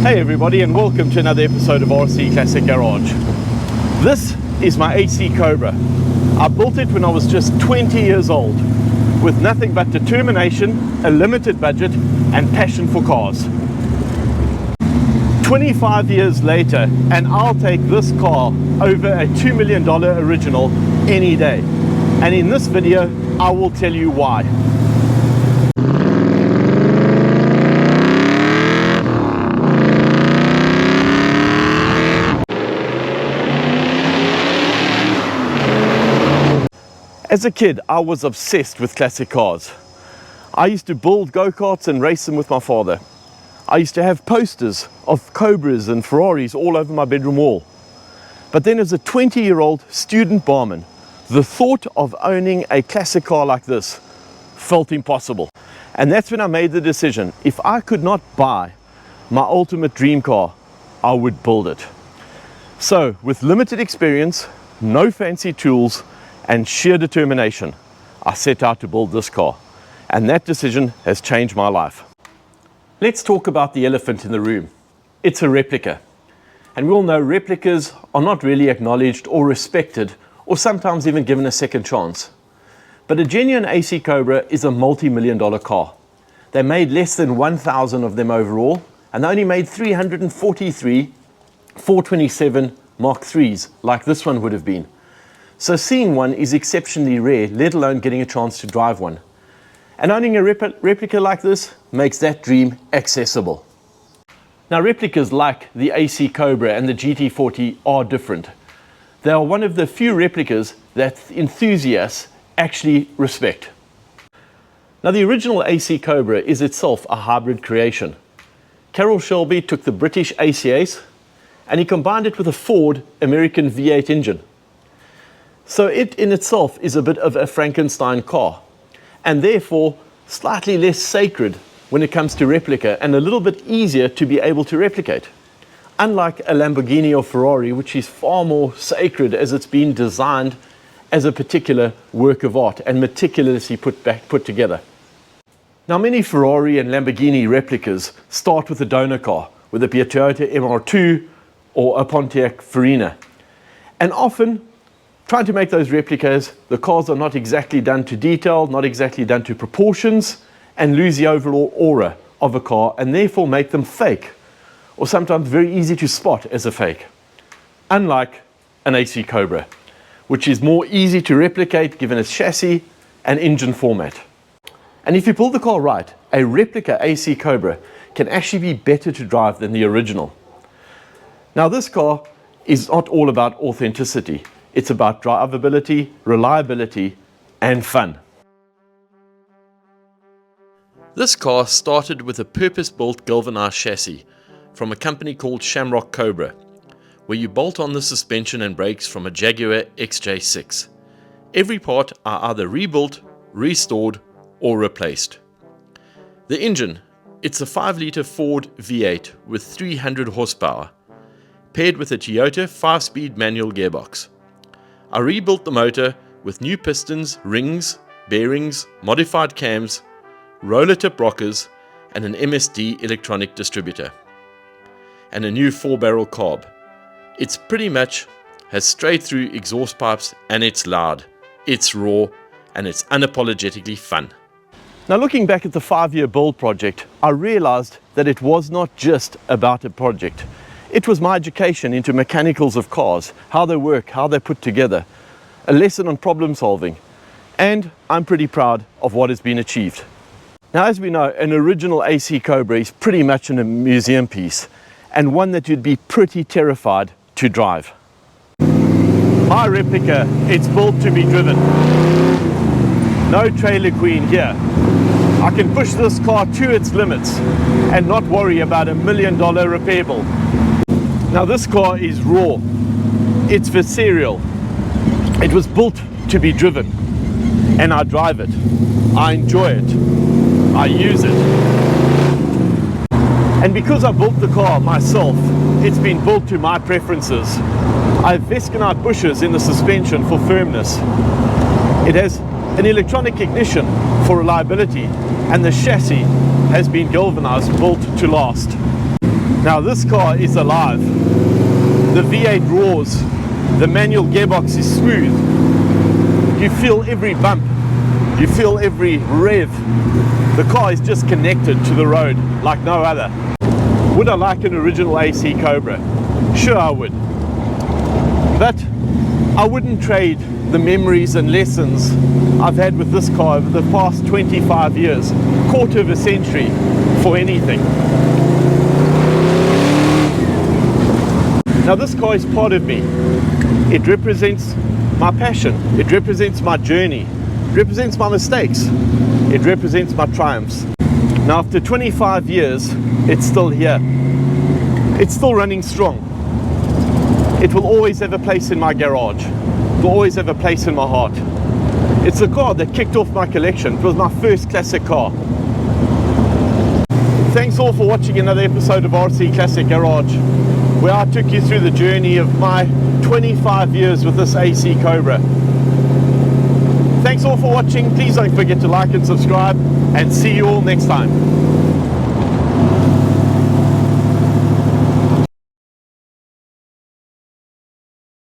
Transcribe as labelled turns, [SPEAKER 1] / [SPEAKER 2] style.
[SPEAKER 1] Hey everybody, and welcome to another episode of RC Classic Garage. This is my AC Cobra. I built it when I was just 20 years old, with nothing but determination, a limited budget, and passion for cars. 25 years later, and I'll take this car over a $2 million original any day. And in this video, I will tell you why. As a kid, I was obsessed with classic cars. I used to build go-karts and race them with my father. I used to have posters of Cobras and Ferraris all over my bedroom wall. But then as a 20-year-old student barman, the thought of owning a classic car like this felt impossible. And that's when I made the decision, if I could not buy my ultimate dream car, I would build it. So, with limited experience, no fancy tools, and sheer determination, I set out to build this car, and that decision has changed my life. Let's talk about the elephant in the room. It's a replica, and we all know replicas are not really acknowledged or respected, or sometimes even given a second chance. But a genuine AC Cobra is a multi-million-dollar car. They made less than 1,000 of them overall, and they only made 343 427 Mark IIIs, like this one would have been. So seeing one is exceptionally rare, let alone getting a chance to drive one. And owning a replica like this makes that dream accessible. Now, replicas like the AC Cobra and the GT40 are different. They are one of the few replicas that enthusiasts actually respect. Now, the original AC Cobra is itself a hybrid creation. Carroll Shelby took the British AC-Ace and he combined it with a Ford American V8 engine. So it in itself is a bit of a Frankenstein car, and therefore slightly less sacred when it comes to replica and a little bit easier to be able to replicate. Unlike a Lamborghini or Ferrari, which is far more sacred as it's been designed as a particular work of art and meticulously put together. Now, many Ferrari and Lamborghini replicas start with a donor car, whether it be a Toyota MR2 or a Pontiac Farina. And often, trying to make those replicas, the cars are not exactly done to detail, not exactly done to proportions, and lose the overall aura of a car and therefore make them fake, or sometimes very easy to spot as a fake. Unlike an AC Cobra, which is more easy to replicate given its chassis and engine format. And if you pull the car right, a replica AC Cobra can actually be better to drive than the original. Now, this car is not all about authenticity. It's about drivability, reliability, and fun. This car started with a purpose-built galvanized chassis from a company called Shamrock Cobra, where you bolt on the suspension and brakes from a Jaguar XJ6. Every part are either rebuilt, restored, or replaced. The engine, it's a 5-litre Ford V8 with 300 horsepower, paired with a Toyota 5-speed manual gearbox. I rebuilt the motor with new pistons, rings, bearings, modified cams, roller tip rockers, and an MSD electronic distributor. And a new 4-barrel carb. It's pretty much has straight through exhaust pipes, and it's loud, it's raw, and it's unapologetically fun. Now, looking back at the 5-year build project, I realized that it was not just about a project. It was my education into mechanicals of cars, how they work, how they're put together, a lesson on problem solving, and I'm pretty proud of what has been achieved. Now, as we know, an original AC Cobra is pretty much a museum piece, and one that you'd be pretty terrified to drive. My replica, it's built to be driven. No trailer queen here. I can push this car to its limits and not worry about $1 million repair bill. Now, this car is raw, it's visceral, it was built to be driven, and I drive it, I enjoy it, I use it. And because I built the car myself, it's been built to my preferences. I have Vesconite bushes in the suspension for firmness. It has an electronic ignition for reliability, and the chassis has been galvanized, built to last. Now this car is alive. The V8 roars, the manual gearbox is smooth. You feel every bump, you feel every rev. The car is just connected to the road like no other. Would I like an original AC Cobra? Sure I would. But I wouldn't trade the memories and lessons I've had with this car over the past 25 years, quarter of a century, for anything. Now this car is part of me. It represents my passion. It represents my journey. It represents my mistakes. It represents my triumphs. Now after 25 years, it's still here. It's still running strong. It will always have a place in my garage. It will always have a place in my heart. It's a car that kicked off my collection. It was my first classic car. Thanks all for watching another episode of RC Classic Garage, where I took you through the journey of my 25 years with this AC Cobra. Thanks all for watching. Please don't forget to like and subscribe, and see you all next time.